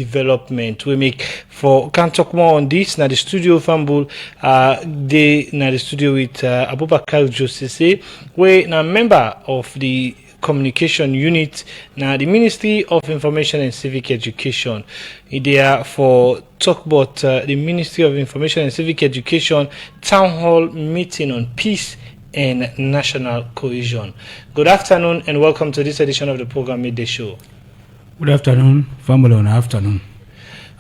development. We make for can talk more on this. Now the studio Fambul they now the studio with Abubakar Josese, we now member of the communication unit now the Ministry of Information and Civic Education. They are for talk about the Ministry of Information and Civic Education town hall meeting on peace and national cohesion. Good afternoon and welcome to this edition of the program Midday Show. Good afternoon, family on afternoon.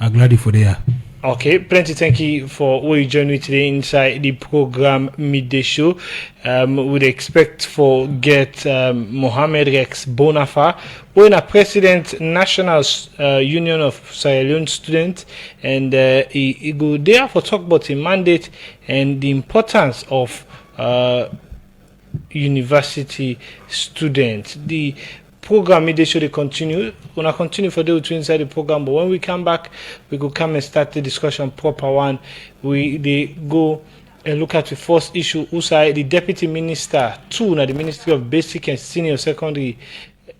I'm glad you're there. Okay, plenty thank you for what you joined me today inside the program Midday Show. We'd expect for get Mohammed Rex Bonafa, who is a president National Union of Sierra Leone students, and he go there for talk about the mandate and the importance of university students. The program Midday Show they continue. We're gonna continue for the two inside the program, but when we come back, we go come and start the discussion proper one. They go and look at the first issue. Usai the Deputy Minister two now the Ministry of Basic and Senior Secondary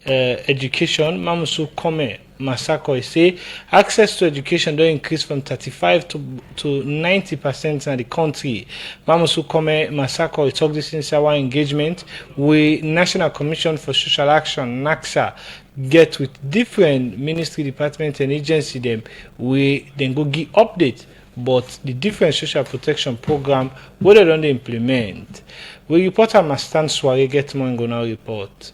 Education, Mamusu Kome Masako, say access to education don't increase from 35 to 90% in the country. Mamusu Kome Masako talked this in our engagement with National Commission for Social Action (NACSA) get with different ministry departments and agency them. We then go give update, but the different social protection program what they don't implement. We reporter Mastan Sware get more and go now report.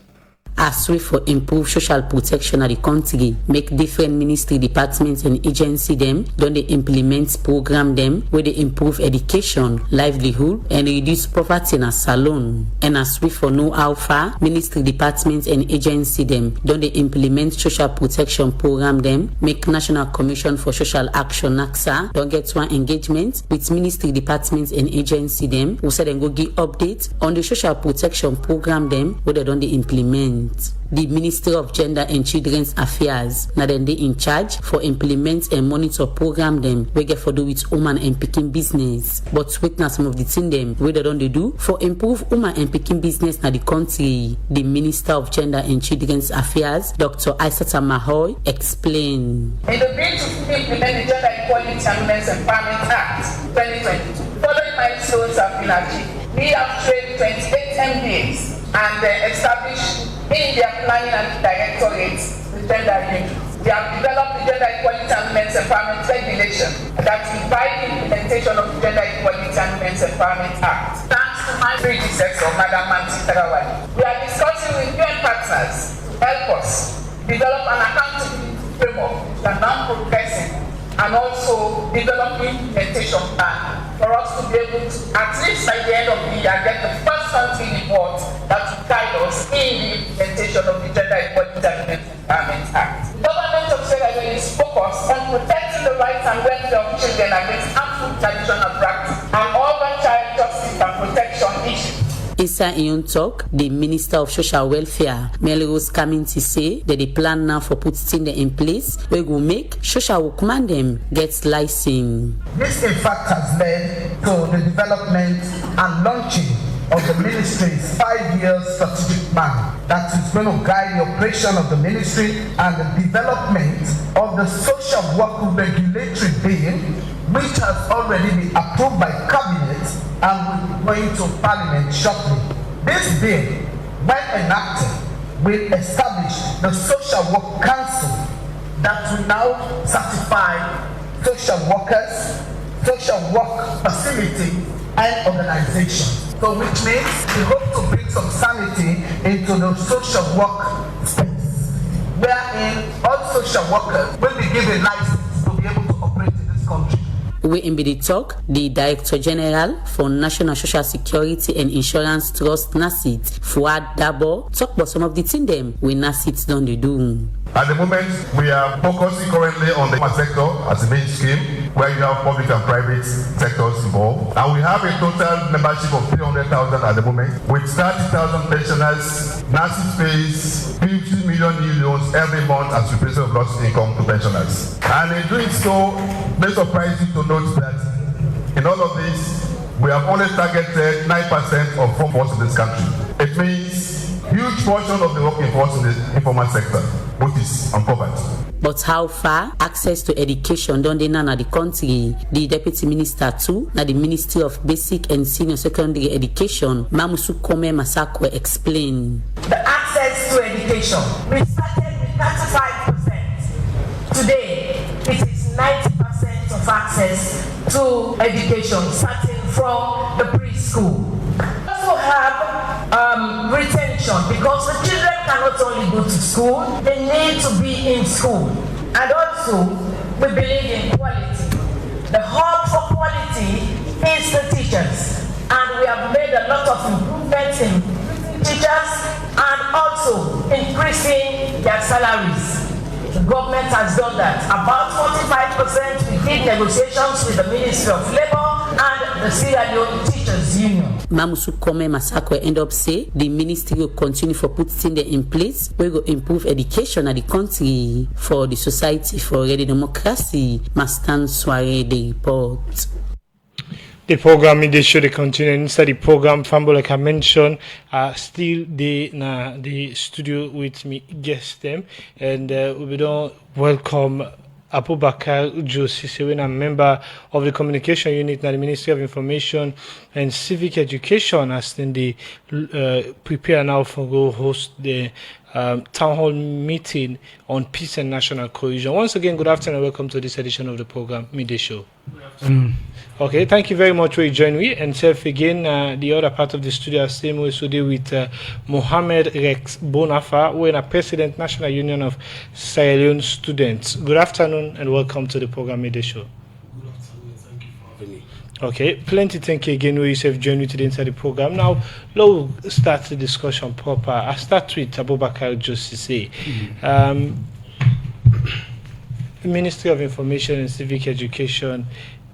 As we for improve social protection at the country, make different ministry departments and agency them, don't they implement program them where they improve education, livelihood, and reduce poverty in a salon. And as we for know how far ministry departments and agency them, don't they implement social protection program them, make National Commission for Social Action (NACSA) don't get one engagement with ministry departments and agency them, who said and go give update on the social protection program them where they don't they implement. The Ministry of Gender and Children's Affairs now then they in charge for implement and monitor program them we get for do with woman and picking business. But witness some of the thing them where they don't they do for improve woman and picking business na the country. The Minister of Gender and Children's Affairs, Dr. Aissata Mahoy, explain. In the bid to implement the Gender Equality and Women's Empowerment Act 2022, following milestones have been achieved. We have trained 28 MBAs and established in their planning and directorates the gender unit. They have developed the Gender Equality and Women's Empowerment Regulation that divide the implementation of the Gender Equality and Women's Empowerment Act. Thanks to my predecessor, Madam Manti Tarawali. We are discussing with UN partners help us develop an accountability framework that is non-progressive and also develop an implementation plan for us to be able to, at least by the end of the year, get the first country report that will guide us in the implementation of the Gender Equality and Women's Empowerment Act. The government of Sierra Leone is focused on protecting the rights and welfare of children against harmful traditional practice and other child justice and protection issues. Inside Ion talk, the Minister of Social Welfare, Melrose Kaminti, say that they plan now for putting them in place where will make social workman them get licensed. This in fact has led to the development and launching of the ministry's 5-year strategic plan that is going to guide the operation of the ministry and the development of the social work regulatory bill, which has already been approved by cabinet and will go into parliament shortly. This bill, when enacted, will establish the Social Work Council that will now certify social workers, social work facility, and organizations. So which means we hope to bring some sanity into the social work space, wherein all social workers will be given license to be able to operate in this country. We in the talk, the Director General for National Social Security and Insurance Trust (NASIT), Fuad Dabo, talk about some of the things them we NASIT don't do. At the moment, we are focusing currently on the sector as a main scheme, where you have public and private sectors involved. And we have a total membership of 300,000 at the moment. With 30,000 pensioners, NASIT pays 50 million new loans every month as replacement of lost income to pensioners. And in doing so, may surprise you to note that in all of this, we have only targeted 9% of workforce in this country. It means huge portion of the working force in the informal sector. Butis and poverty. But how far access to education don't they na the country? The Deputy Minister too, na the Ministry of Basic and Senior Secondary Education, Mamusu Kome Masakwe explain. The access to education, we started with 35%. Today, it is 90% of access to education, starting from the preschool. We also have retention, because the children cannot only go to school, they need to be in school. And also, we believe in quality. The hub for quality is the teachers. And we have made a lot of improvements in teachers and also increasing their salaries. The government has done that. About 45%, we did negotiations with the Ministry of Labour and the Sierra Leone Teachers Union. Mamusu Kome Masakwe end up say the ministry will continue for putting them in place. We will improve education at the country for the society for ready democracy. Mastan Soare the report. The program in the show they continue. Inside the program, Fambo, like I mentioned, still the studio with me guest them, and we don't welcome Abubakar Josisi, a member of the communication unit at the Ministry of Information and Civic Education, as then they prepare now for go host the town hall meeting on peace and national cohesion. Once again, good afternoon and welcome to this edition of the program, Midday Show. Good afternoon. Okay, thank you very much for joining me. And self again, the other part of the studio, same way today with Mohammed Rex Bonafa, who is a President National Union of Sierra Leone Students. Good afternoon and welcome to the program Midday Show. Good afternoon, thank you for having me. Okay, plenty thank you again where you have joined me today inside the program. Now, let's start the discussion proper. I start with Abubakar Josisi. Ministry of Information and Civic Education.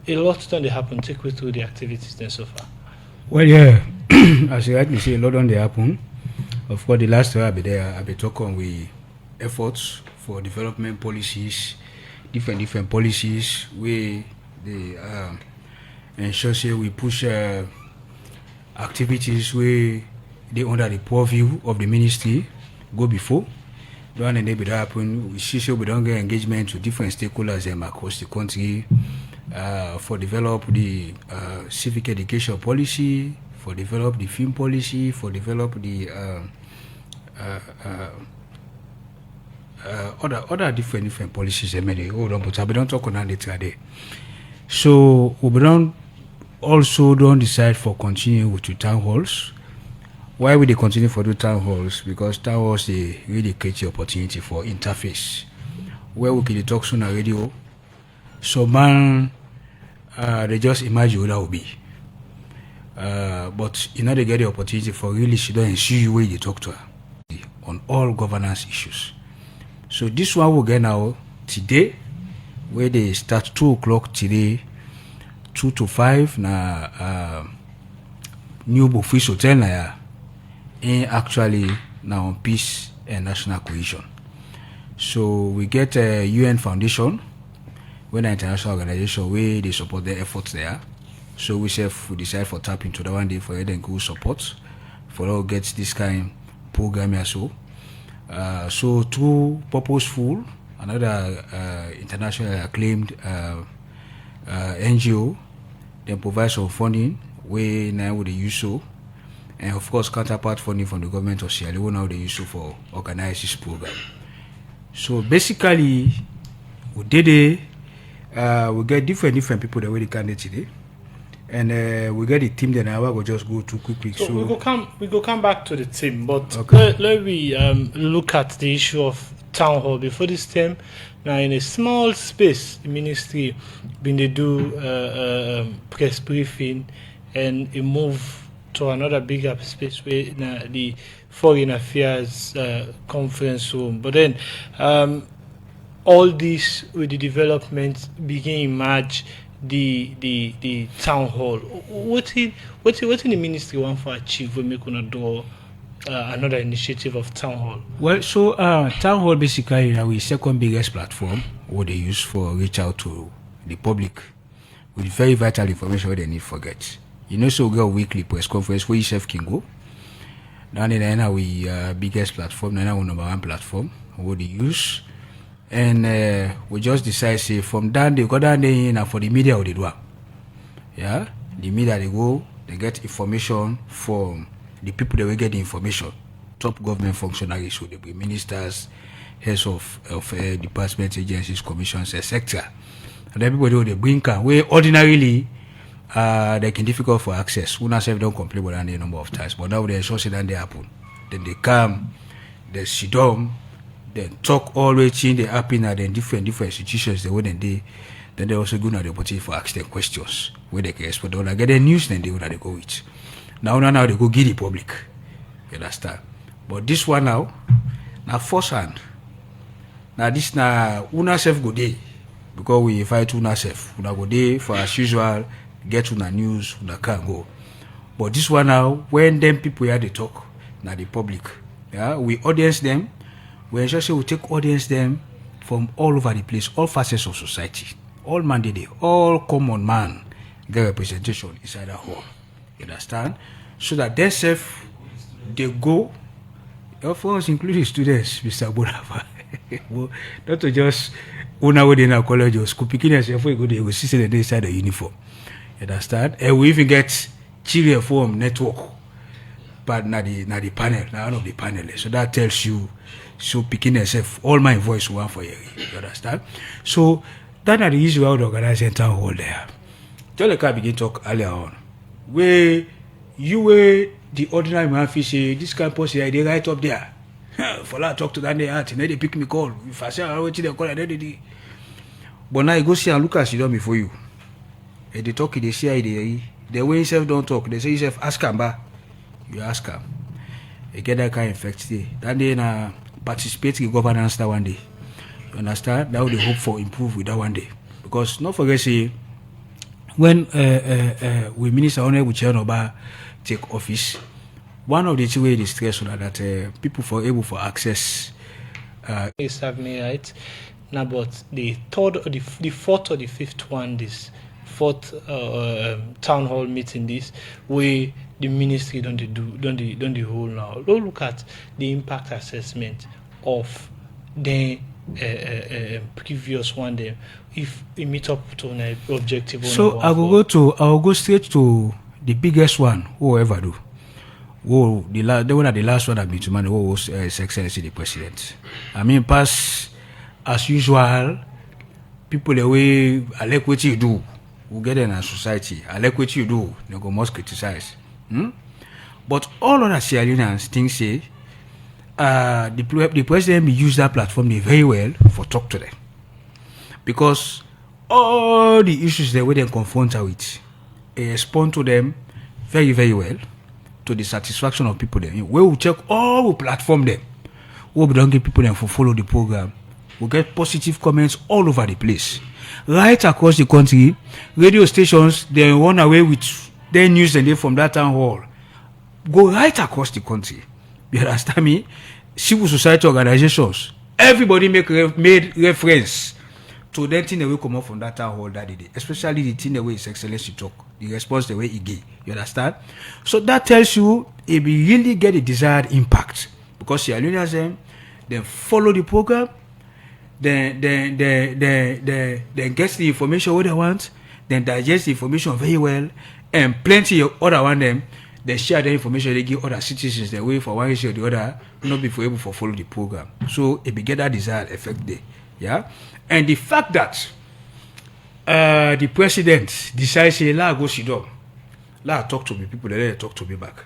A lot don't happen. Take me through the activities then so far. Well, yeah, as you rightly say, a lot don't happen. Of course, the last time I'll be there, I'll be talking with efforts for development policies, different policies where they ensure say we push activities where they under the purview of the ministry go before. Don't and they be happen. We see so we don't get engagement with different stakeholders across the country. For develop the civic education policy, for develop the film policy, for develop the other different policies. But I don't talk on it today. So we don't decide for continue with the town halls. Why would they continue for the town halls? Because town halls they really create the opportunity for interface, where we can talk on the radio. So man, they just imagine what that will be. But you know they get the opportunity for really sit down and see you where you talk to her on all governance issues. So this one will get now today, where they start 2 o'clock today, 2 to 5 na new Bofis Hotel na and actually now on peace and national cohesion. So we get a UN Foundation, when an international organization where they support their efforts there. So we decide for tap into the one day for them go support for all get this kind of program as so. So through purposeful, another internationally acclaimed NGO, they provide some funding where now they use so, and of course counterpart funding from the government of Sierra Leone now they use so for organize this program. So basically, we did it. We get different people that we can today, and we get the team. Then I will just go too quickly. So we go come back to the team, but okay. let me look at the issue of town hall before this team. Now in a small space, the ministry been they do press briefing and a move to another bigger space where the foreign affairs conference room. But then all this with the development begin emerge the town hall. What in the ministry want to achieve when we gonna do another initiative of town hall? Well, so town hall basically our second biggest platform what they use for reach out to the public with very vital information what they need for get. You know, so we got a weekly press conference where yourself can go. Now we biggest platform, now our number one platform what they use. And we just decide, say, from down they go down there and for the media what they do. Yeah, the media they go, they get information from the people that will get the information. Top government functionaries, so they be ministers, heads of departments, agencies, commissions, etc. And then people do the bring can where ordinarily they can difficult for access. Una self don't complain about that a number of times, but now they show that they happen. Then they come, they sit down, then talk all the way change they happen at different institutions. They wouldn't then they also go now the opportunity for ask them questions where they can respond. When I get the news, then they would they go with. Now they go give the public. You understand? But this one now first hand. Now this now una self go day because we invite una self. Una go day for as usual, get una news, una can go. But this one now, when them people here they talk, now the public, yeah, we audience them. We ensure say we take audience them from all over the place, all facets of society, all mandate, all common man get representation inside that hall. You understand? So that they self they go, of course, including students, Mr. Bonava. Not to just una within our college or school picking yourself before you go there, you will see the inside the uniform. You understand? And we even get children from network, but not the panel, not one of the panelists. So that tells you, so picking yourself, all my voice one for you. You understand? So that are the easy way to organize a town hall there. Jolly begin talk earlier on. Where you were the ordinary man fish say this campus here, they right up there. For that talk to that day and then they pick me call. If I say I wait till they call and but now you go see and look at Sidon before you. And they talk, they say the way himself don't talk, they say yourself ask him back. You ask him. You get that kind of effect there. Then they participate in governance that one day. You understand? That would they hope for improve with that one day. Because not forget say when we Minister Honorable Chenoba take office, one of the two ways they stress on that people for able for access is having right now, but the third or the fourth or the fifth one, this fourth town hall meeting, this way the ministry don't the whole now. Don't look at the impact assessment of the previous one there. If we meet up to an objective. So I'll go straight to the biggest one, whoever do. Whoa, the last one I've been to man, who was His Excellency the President. I mean, pass as usual, people the way I like what you do, who get in a society. I like what you do, they go most criticize. But all other Sierra Leoneans think say the president use that platform very well for talk to them. Because all the issues they will then confront her with, they respond to them very, very well, to the satisfaction of people there. We will check all the platform there. We don't give people them for follow the program. We get positive comments all over the place. Right across the country, radio stations, they run away with their news and they from that town hall. Go right across the country. You understand me? Civil society organizations, everybody made reference to that thing that will come up from that town hall that day, especially the thing the way His Excellency talk, the response the way he gave. You understand? So that tells you if we really get the desired impact, because Sierra Leoneans then follow the program, then get the information what they want, then digest the information very well, and plenty of other one them. They share the information they give other citizens the way for one issue or the other, not be able to follow the program. So if we get that desired effect there, yeah. And the fact that the president decides say, "La go sit down, la talk to me," people they talk to me back.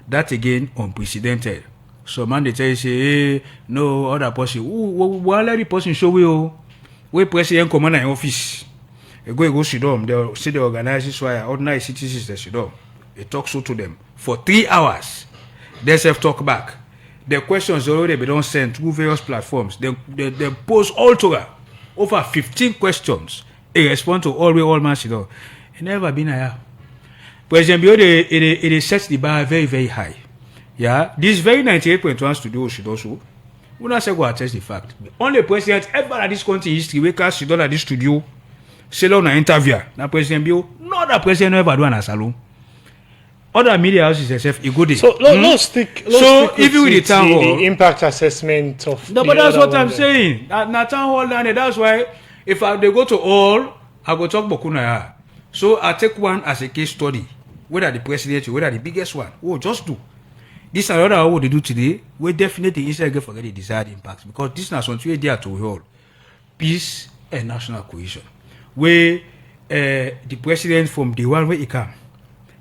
That again unprecedented. So man they tell you say, "Hey, no other person. Why let the person show you? We president commander in office. They go sit down. They say they organize this why ordinary citizens they sit down. They talk so to them for 3 hours. They self talk back. The questions already be don't send through various platforms. They post all together over 15 questions. They respond to all man sit down. It never been higher. President Bio it sets the bar very, very high. Yeah, this very 98.1 studio should also. We not say go attest the fact. Only president ever at this country history we can sit down at this studio. Say on an interview. Now President Bio, not that president ever do an salon. other media houses itself, it go there. So let's stick. Even with the town hall, the impact assessment of. No, but that's what I'm saying. Now town hall down there. That's why if they go to all, I go talk Bokunaya. So I take one as a case study. Whether the president, whether the biggest one, just do. This is another what they do today. We definitely instead of forget the desired impact because this is something there to hold peace and national cohesion. Where the president from the one where he come,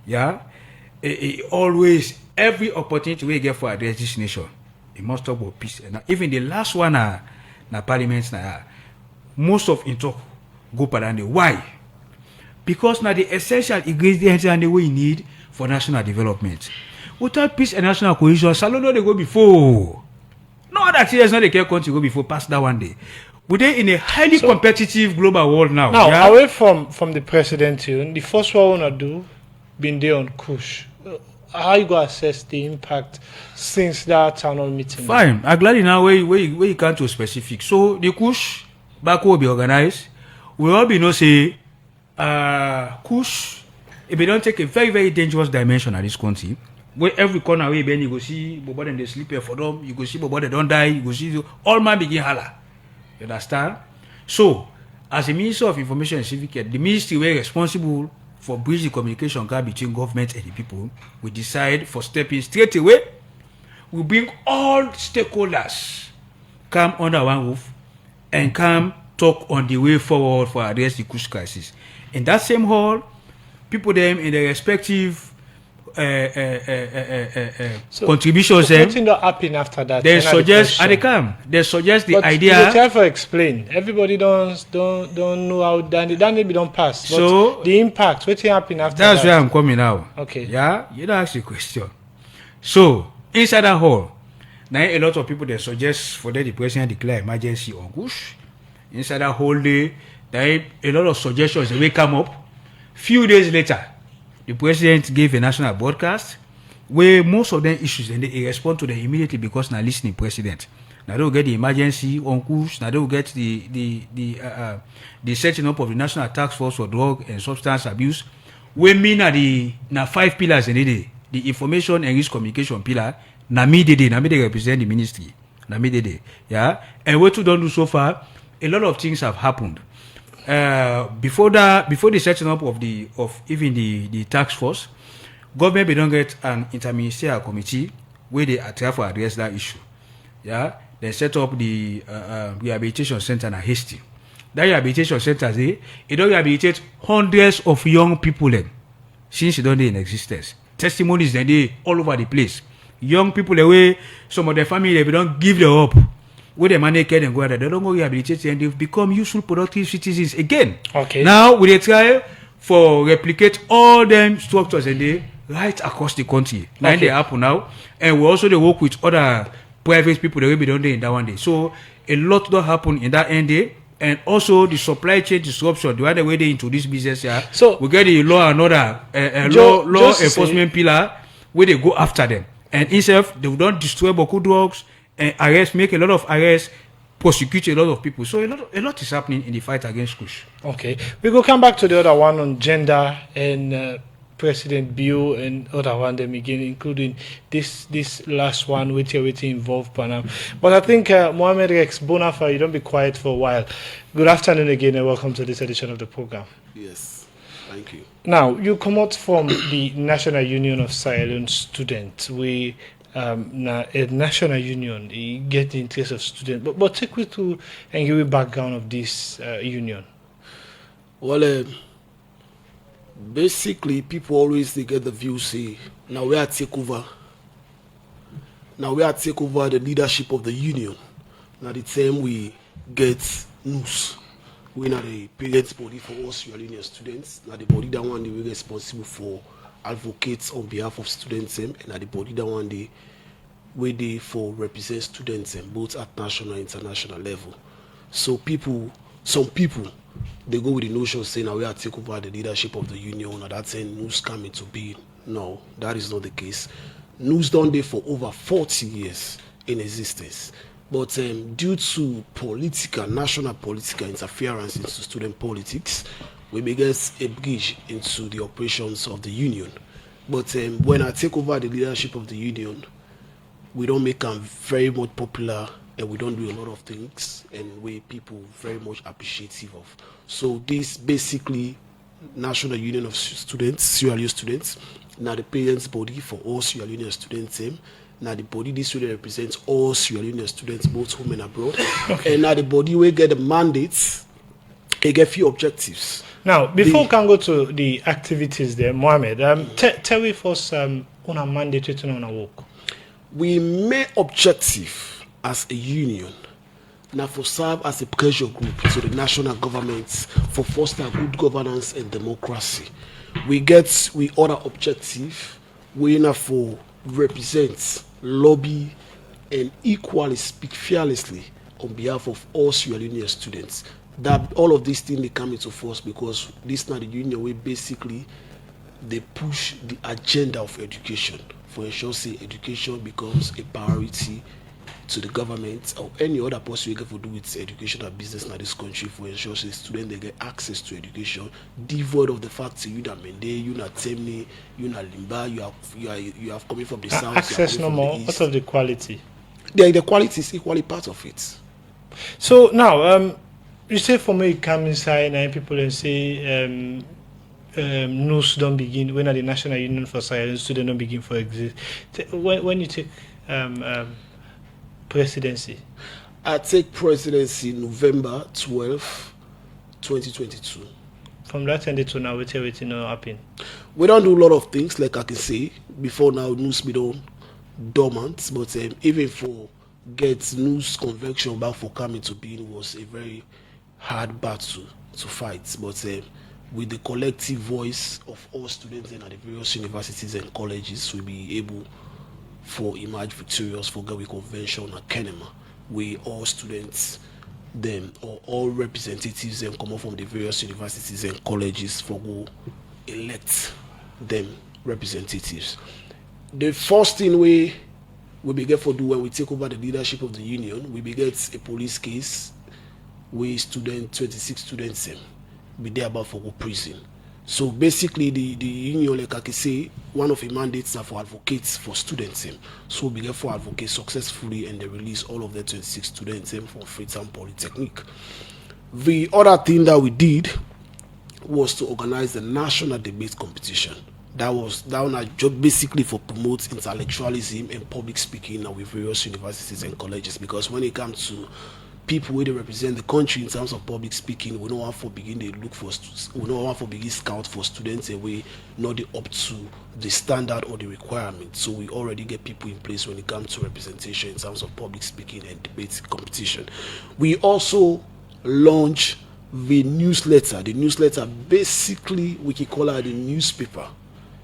he always every opportunity we get for address this nation, he must talk about peace. And even the last one na parliament most of it talk go parande. Why? Because now the essential ingredients and the way you need for national development. Without peace and national cohesion, Salono they go before. No other things not they can country go before past that one day. We're in a highly competitive global world now. Now, away from the president, the first one I want to do, been there on Kush. How you go assess the impact since that town hall meeting? Fine. I'm glad now where you can't to specific. So the Kush back will be organized. We all be know say Kush, if they don't take a very, very dangerous dimension at this country, where every corner where you go see Bobo and they sleep here for them, you go see Bobo they don't die, you go see all man begin holla. You understand? So, as a Minister of Information and Civic, the ministry were responsible for bridging the communication gap between government and the people. We decide for stepping straight away. We bring all stakeholders come under one roof and come talk on the way forward for address the Kush crisis. In that same hall, people them in their respective contributions. What's not happen after that? They suggest and they come. They suggest the idea. But try to explain. Everybody don't know how that be don't pass. But so the impact. What's happen after that? That's where I'm coming now. Okay. Yeah, you don't ask the question. So inside that hall, now a lot of people they suggest for that the president declare emergency on Kush. Inside that whole day, there a lot of suggestions they will come up. Few days later, the president gave a national broadcast where most of them issues and they respond to them immediately because now listening president. Now they will get the emergency on Kush. Now they will get the setting up of the National Task Force for Drug and Substance Abuse. We mean na 5 pillars in the information and risk communication pillar. Na me they represent the ministry. Na me they yeah. And what we don't do so far, a lot of things have happened. Before the setting up of even the task force, government we don't get an interministerial committee where they try to address that issue. Yeah, they set up the rehabilitation center in Hasty. That rehabilitation center, it don't rehabilitate hundreds of young people then, since it don't in existence. Testimonies then they all over the place. Young people away, some of their family they don't give them up. Where the money can and go out, they don't go rehabilitate and they've become useful, productive citizens again. Okay. Now we try for replicate all them structures and they right across the country. Now they happen now, and we also they work with other private people that will be done there in that one day. So a lot don't happen in that end day, and also the supply chain disruption. The other way they into this business here. So we get the law and order, law enforcement pillar where they go after them, and instead they don't destroy Boku drugs. Arrest, make a lot of arrests, prosecute a lot of people. So a lot is happening in the fight against Kush. Okay, we will come back to the other one on gender and President Bill and other one them again, including this last one which involved Panam. But I think Mohammed Rex Bonafa, you don't be quiet for a while. Good afternoon again and welcome to this edition of the program. Yes, thank you. Now you come out from the National Union of Sierra Leone Students. We a national union, you get the interest of students. But take me to and give you background of this union. Well, basically, people always they get the view say now we are take over. Now we are take over the leadership of the union. Now the time we get news. We are the parents body for all Sierra Leonean students. Now the body that one they were responsible for advocates on behalf of students and at the body that one day where they for represent students and both at national and international level. So some people they go with the notion saying now we are take over the leadership of the union or that's saying news coming to be. No, that is not the case. News done there for over 40 years in existence. But due to national political interference into student politics, we began a bridge into the operations of the union. But when I take over the leadership of the union, we don't make them very much popular, and we don't do a lot of things and we people very much appreciative of. So this basically National Union of Students, Sierra Leone students, now the parents body for all Sierra Leone students. Now the body this really represents all Sierra Leone students, both home and abroad. Okay. And now the body will get the mandates, they get few objectives. Now, before we can go to the activities there, Mohammed, tell me first on a mandate written on a work. We main objective as a union now for serve as a pressure group to the national government for foster good governance and democracy. We other objective we now for represent, lobby, and equally speak fearlessly on behalf of all Sierra Leone students. That all of these things they come into force because this now the union way basically they push the agenda of education for ensure say education becomes a priority to the government or any other person we get to do with education or business in this country for ensure say students they get access to education devoid of the fact that you not Mende, you not Temni, you not Limba, you have coming from the south. Access no more. What of the quality? The quality is equally part of it. So now you say for me come inside and people and say news don't begin when the National Union for Science students don't begin for exist. When you take presidency? I take presidency November 12, 2022. From that end to now, what's everything happen? We don't do a lot of things like I can say before now. News be done dormant, but even for get news convention back for coming to being was a very hard battle to fight. But with the collective voice of all students and at the various universities and colleges, we'll be able for emerge victorious for Gawi Convention at Kenema. We all students, them or all representatives them come up from the various universities and colleges for go elect them representatives. The first thing we begin for do when we take over the leadership of the union, we begin a police case. We 26 students be there about for go prison. So basically the union, like I can say, one of the mandates are for advocates for students. So we begin for advocate successfully and they release all of the 26 students from Freetown Polytechnic. The other thing that we did was to organize the national debate competition. That was our job basically for promote intellectualism and public speaking with various universities and colleges, because when it comes to people where they represent the country in terms of public speaking, we don't want to begin they look for we don't want to begin scout for students and we not up to the standard or the requirement. So we already get people in place when it comes to representation in terms of public speaking and debate competition. We also launch the newsletter. The newsletter basically we can call it the newspaper.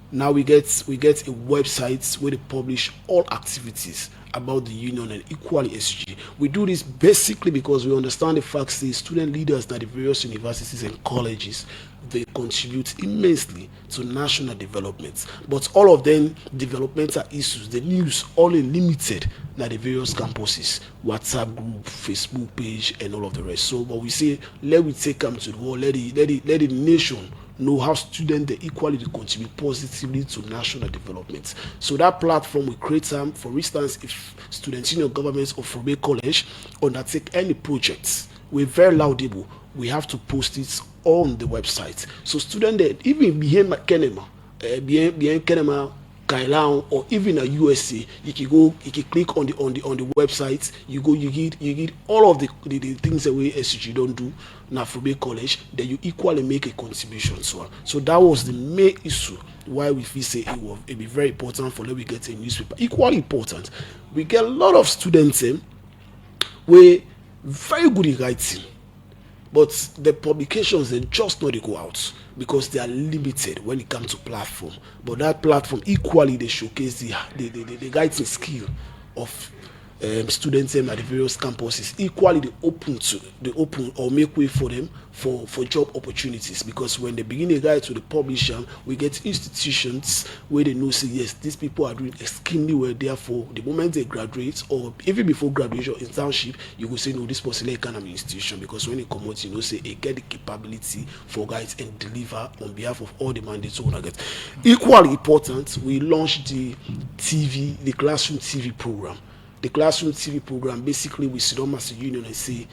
Now we get a website where they publish all activities about the union and equally SG. We do this basically because we understand the fact that student leaders at the various universities and colleges, they contribute immensely to national developments. But all of them developmental issues, the news, all are limited at the various campuses, WhatsApp group, Facebook page, and all of the rest. So, but we say, let we take them to the world, let the nation know how students they equally contribute positively to national development. So that platform we create them. For instance, if students in your government or from a college undertake any projects, we're very laudable. We have to post it on the website. So students that even behind Kenema, behind Kenema, Kailan, or even a USA, you can click on the website. You get all of the things that we SG don't do now for a college. Then you equally make a contribution. So that was the main issue why we feel say it be very important for let we get a newspaper. Equally important, we get a lot of students we very good in writing, but the publications they just not go out because they are limited when it comes to platform. But that platform equally they showcase the writing skill of students at the various campuses equally they open or make way for them for job opportunities, because when they begin a guide to the publisher, we get institutions where they know say yes, these people are doing extremely well, therefore the moment they graduate or even before graduation internship, you will say no, this person like kind of institution, because when they come out, you know say they get the capability for guides and deliver on behalf of all the mandates we get. Equally important, we launched the classroom TV program. The classroom TV program, basically we sit down as a union and say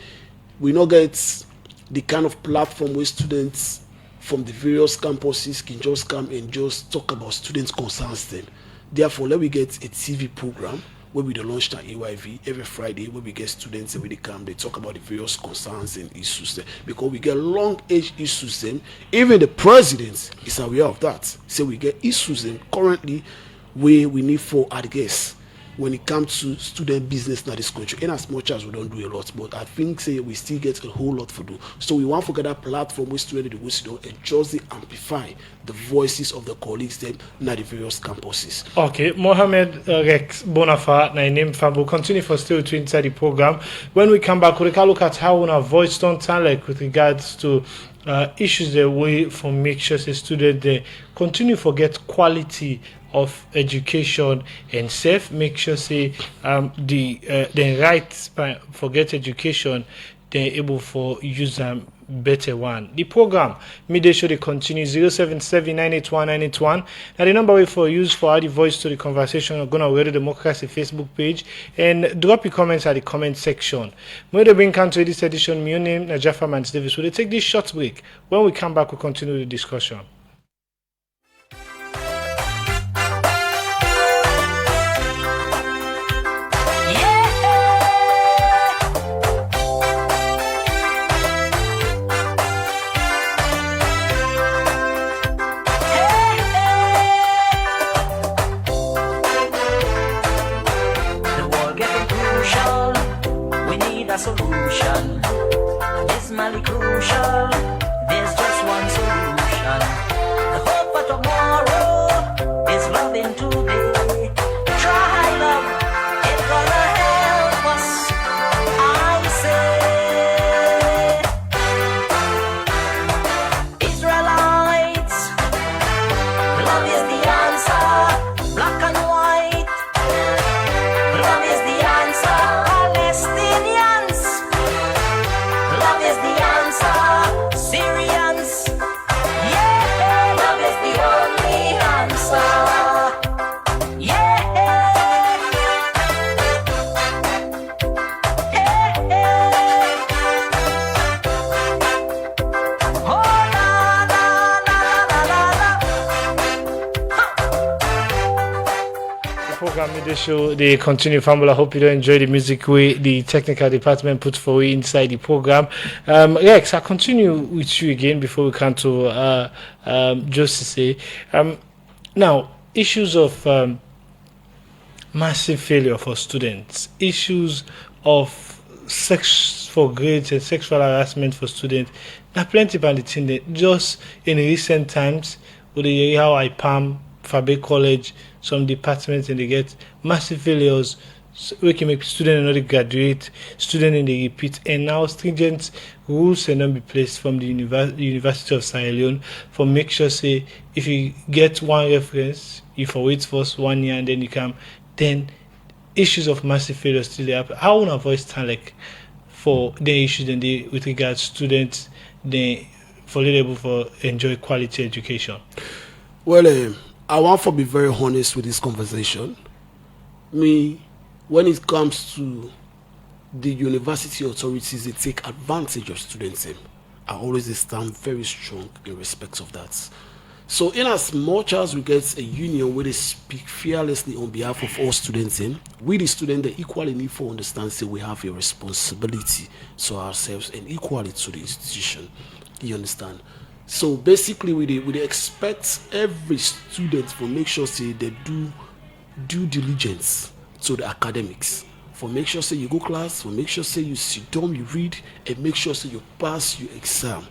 we not get the kind of platform where students from the various campuses can just come and just talk about students' concerns them. Therefore, let me get a TV program where we launch at AYV every Friday, where we get students and when they come, they talk about the various concerns and issues there. Because we get long age issues then, even the president is aware of that. So we get issues then currently where we need for our guests when it comes to student business in this country. In as much as we don't do a lot, but I think say we still get a whole lot to do. So we want to get that platform where students will sit down and just amplify the voices of the colleagues then at the various campuses. Okay, Mohammed Rex Bonafa, my name Fab, will continue for still to inside the program. When we come back, we can look at how our voice don't sound like with regards to issues that we for make sure the students they continue to get quality of education and safe, make sure say the rights for get education they're able for use better one. The program midday show they continue 077981981. Now the number way for use for add the voice to the conversation are gonna read the Democracy Facebook page and drop your comments at the comment section. When they bring country this edition, my name is Jaffa Mans Davis. We'll take this short break. When we come back, we'll continue the discussion. Solution is really crucial. There's just one solution. The hope for tomorrow is loving today. Try love, it's gonna help us. I say, Israelites, love is the answer. Black and white, love is the answer. Palestinians, love is the answer. Syrians, yeah, love is the only answer. Yeah, oh la la la la la la. The program midday show they continue. Family, I hope you don't enjoy the music way the technical department put for you inside the program. Rex, I'll continue with you again before we come to just to say now issues of massive failure for students, issues of sex for grades and sexual harassment for students. Now plenty of the thing that just in recent times with the how I palm Fabe College, some departments and they get massive failures. So we can make students not graduate, students in the repeat, and now stringent rules and not be placed from the University of Sierra Leone for make sure say if you get one reference, you for wait for 1 year and then you come, then issues of massive failure still happen. How will avoid stand like for the issues and the with regards to students they for able for enjoy quality education? Well, I want to be very honest with this conversation. When it comes to the university authorities, they take advantage of students. I always stand very strong in respect of that. So in as much as we get a union where they speak fearlessly on behalf of all students, we the students they equally need to understand that we have a responsibility to ourselves and equally to the institution. You understand? So basically we expect every student to make sure say they do due diligence to the academics. For make sure say you go class, for make sure say you sit down, you read, and make sure say you pass your exam.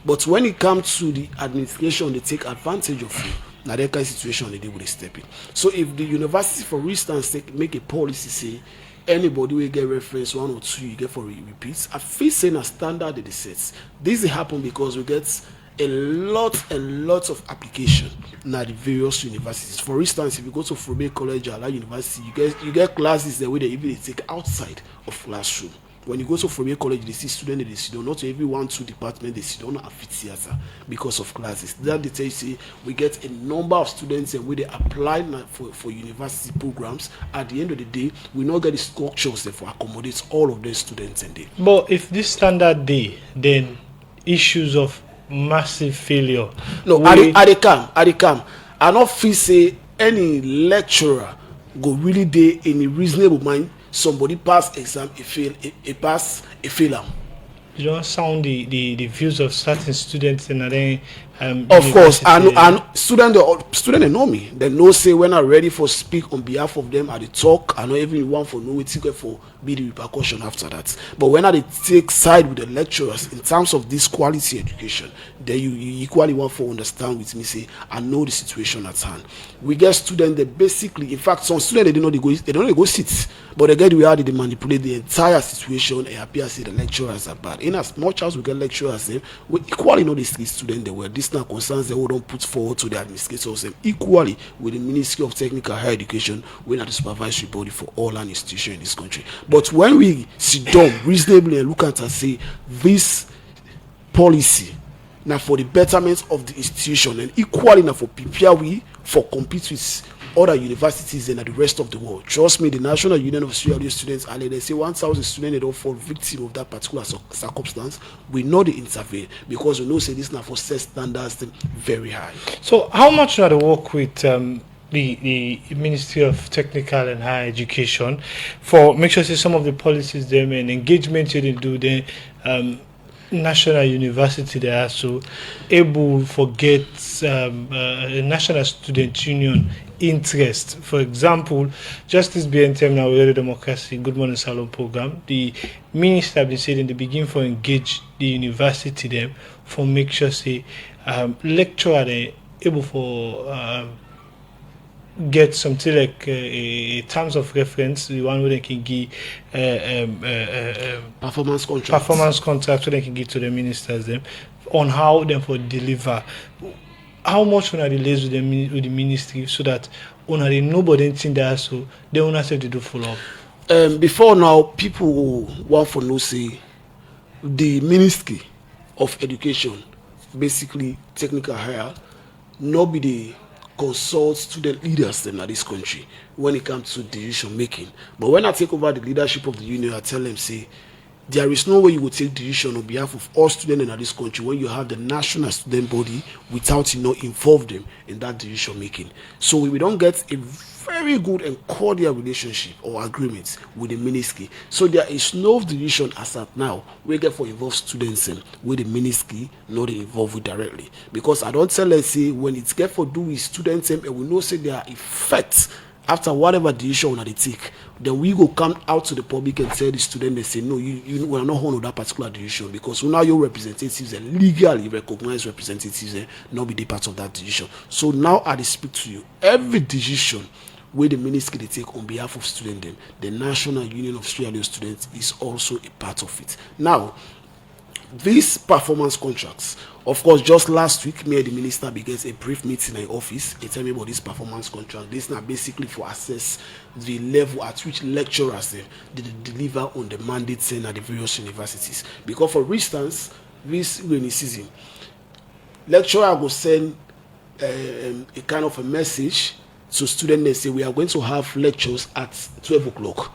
But when it comes to the administration, they take advantage of you. Now that kind of situation they will step in. So if the university, for instance, make a policy say anybody will get reference 1 or 2 you get for repeats. I feel saying a standard they set. This happen because we get a lot of application na the various universities. For instance, if you go to Frobe College or University, you get classes that way they even take outside of classroom. When you go to Frobe College, they see students they sit down. Not every 1-2 department they sit down at theater because of classes. That they tell you see we get a number of students and where they apply for university programs. At the end of the day, we not get the structures that for accommodate all of the students in there. But if this standard day, then issues of massive failure. No, I dey calm. I not feel say any lecturer go really dey in a reasonable mind. Somebody pass exam, a pass, a fail am. You don't sound the views of certain students and then of course, and student they know me. They know say when I'm ready for speak on behalf of them, I dey talk. I know even want for know it for be the repercussion after that. But when I take side with the lecturers in terms of this quality education, then you equally want to understand with me. Say I know the situation at hand. We get students that basically, in fact, some students they don't go sit, but they get the way they manipulate the entire situation and appear say the lecturers are bad. In as much as we get lecturers, we equally know these students they were. This now concerns they don't put forward to the administrators equally with the Ministry of Technical Higher Education, we are the supervisory body for all our institutions in this country. But when we sit down reasonably and look at and say this policy now for the betterment of the institution and equally now for prepare we for compete with other universities and the rest of the world. Trust me, the National Union of Sierra Leone Students, and they say 1,000 students they don't fall victim of that particular circumstance. We know they intervene because we know say this now for set standards very high. So how much do they work with the Ministry of Technical and Higher Education for make sure say some of the policies them and engagement you didn't do the national university they are so able to get a national student union interest. For example, Justice BNTM now Radio Democracy Good Morning Salon program, the minister been said in the beginning for engage the university them for make sure say lecturer they able for get something like a terms of reference, the one where they can give performance contract, so they can give to the ministers them on how them for deliver. How much when I relays with the ministry so that only nobody think that so they will not say to do follow up. Before now, people want for no say the Ministry of Education, basically technical higher, not be the consult student leaders in this country when it comes to decision making. But when I take over the leadership of the union, I tell them, say, there is no way you will take decision on behalf of all students in this country when you have the national student body without involve them in that decision making. So we don't get a very good and cordial relationship or agreement with the ministry. So there is no decision as at now we get for involve students with the ministry not involved with directly. Because I don't tell us say when it's get for do with students and we know say there are effects after whatever decision they take, then we go come out to the public and tell the student they say no, you are not honor that particular decision because now your representatives and legally recognized representatives not be the part of that decision. So now I speak to you, every decision where the ministry they take on behalf of students, the National Union of Sierra Leone Students is also a part of it. Now, these performance contracts, of course, just last week, me and the minister began a brief meeting in office. They tell me about this performance contract. This now basically for assess the level at which lecturers they deliver on the mandates at the various universities. Because, for instance, this rainy season, lecturer will send a kind of a message to students. They say we are going to have lectures at 12 o'clock.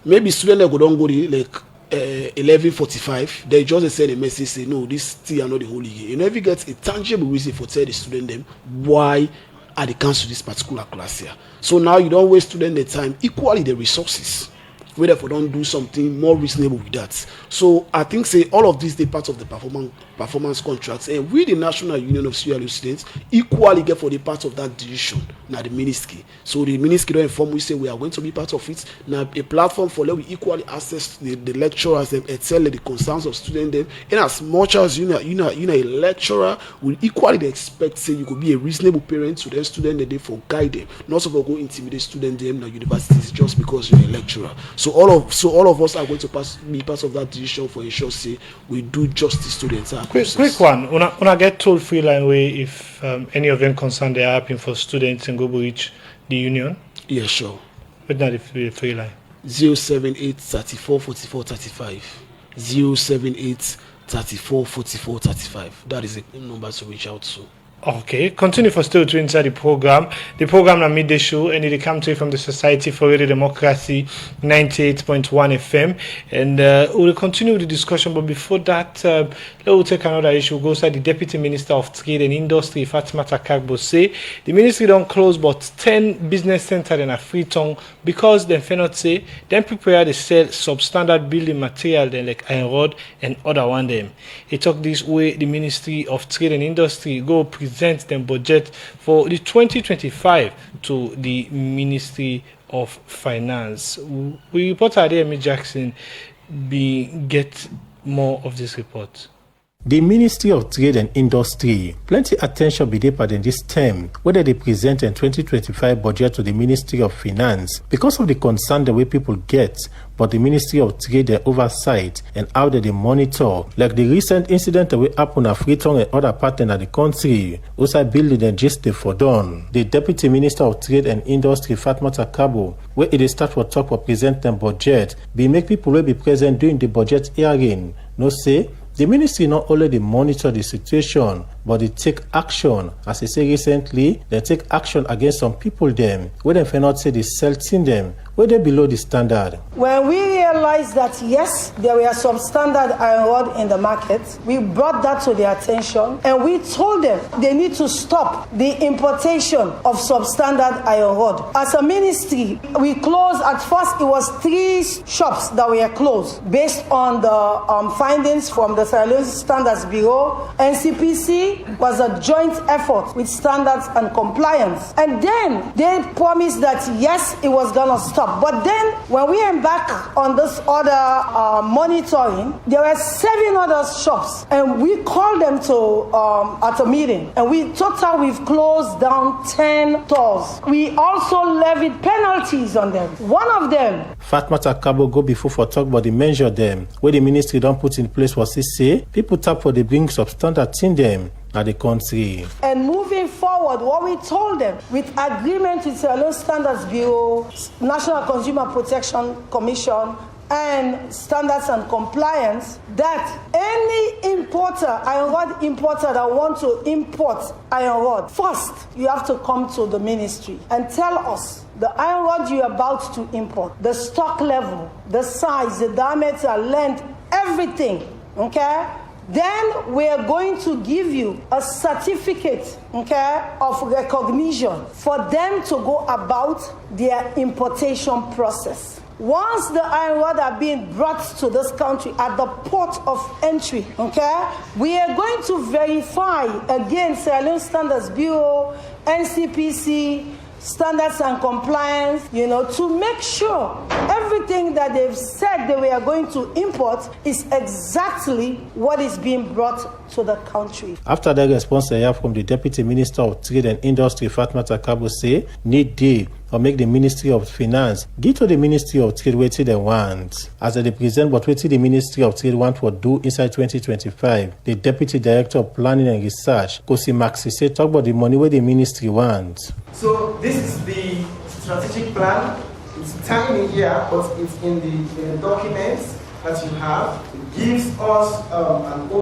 Maybe students go don't go like 11:45, they just send a message say no, this thing are not the holy year. You never get a tangible reason for tell the student them why are they cancel this particular class here. So now you don't waste student the time, equally the resources we therefore don't do something more reasonable with that. So I think say all of these they part of the performance contracts, and we the National Union of CLU students equally get for the part of that decision. Now the ministry. So the ministry don't inform we say we are going to be part of it. Now a platform for let we equally access the lecturers them and tell the concerns of students them. And as much as you know a lecturer will equally expect say you could be a reasonable parent to their student that they for guide them, not so for go intimidate student them in universities just because you're a lecturer. So all of us are going to be part of that decision for ensure say we do justice to the entire process. Quick one. Una get told free line way if any of them concerned they are happening for students and go reach the union. Yeah, sure. But not the free line. 078 34 44 35. 078 34 44 35. That is the number to reach out to. Okay, continue for still to inside the program. The program na midday show, and it comes to you from the Society for Radio Democracy 98.1 FM. And we'll continue with the discussion, but before that, let's take another issue. We'll go inside the Deputy Minister of Trade and Industry, Fatima Takagbo, say the ministry don't close but 10 business centers in a Freetown because they cannot say them prepare to sell substandard building material then like iron rod and other one them. He talked this way the Ministry of Trade and Industry go present them budget for the 2025 to the Ministry of Finance. We reporter Adeyemi Jackson get more of this report. The Ministry of Trade and Industry plenty attention be paid in this term whether they present a 2025 budget to the Ministry of Finance because of the concern the way people get, but the Ministry of Trade their oversight and how they monitor, like the recent incident that happened at Freetown and other parts of the country, also building and just for done. The Deputy Minister of Trade and Industry, Fatima Takagbo, where it start for talk for present them budget, be make people will be present during the budget hearing. No say the ministry not only they monitor the situation, but they take action. As I say recently, they take action against some people them, where they cannot say they selling them, where they below the standard. When we realized that yes, there were some standard iron rod in the market, we brought that to their attention and we told them they need to stop the importation of substandard iron rod. As a ministry, we closed, at first it was 3 shops that were closed based on the findings from the Standards Bureau. NCPC was a joint effort with Standards and Compliance. And then they promised that yes, it was going to stop. But then when we embarked on this other monitoring, there were 7 other shops and we called them to at a meeting and we've closed down 10 stores. We also levied penalties on them. One of them, Fatma Takabo go before for talk about the measure them where the ministry don't put in place was say people tap for the bring substandard in them at the country. And moving forward, what we told them with agreement with the Standards Bureau, National Consumer Protection Commission, and Standards and Compliance, that any importer, iron rod importer that want to import iron rod, first you have to come to the ministry and tell us the iron rod you're about to import, the stock level, the size, the diameter, length, everything, okay? Then we are going to give you a certificate, okay, of recognition for them to go about their importation process. Once the iron rod are being brought to this country at the port of entry, okay, we are going to verify again Sierra Leone Standards Bureau, NCPC, Standards and Compliance, to make sure everything that they've said they were going to import is exactly what is being brought to the country. After that response I have from the Deputy Minister of Trade and Industry, Fatima Takabo, say need they or make the Ministry of Finance give to the Ministry of Trade what they want. As they present what the Ministry of Trade want to do inside 2025, the Deputy Director of Planning and Research, Kosi Maxi, say talk about the money where the ministry wants. So this is the strategic plan. It's tiny here, but it's in the documents that you have. It gives us an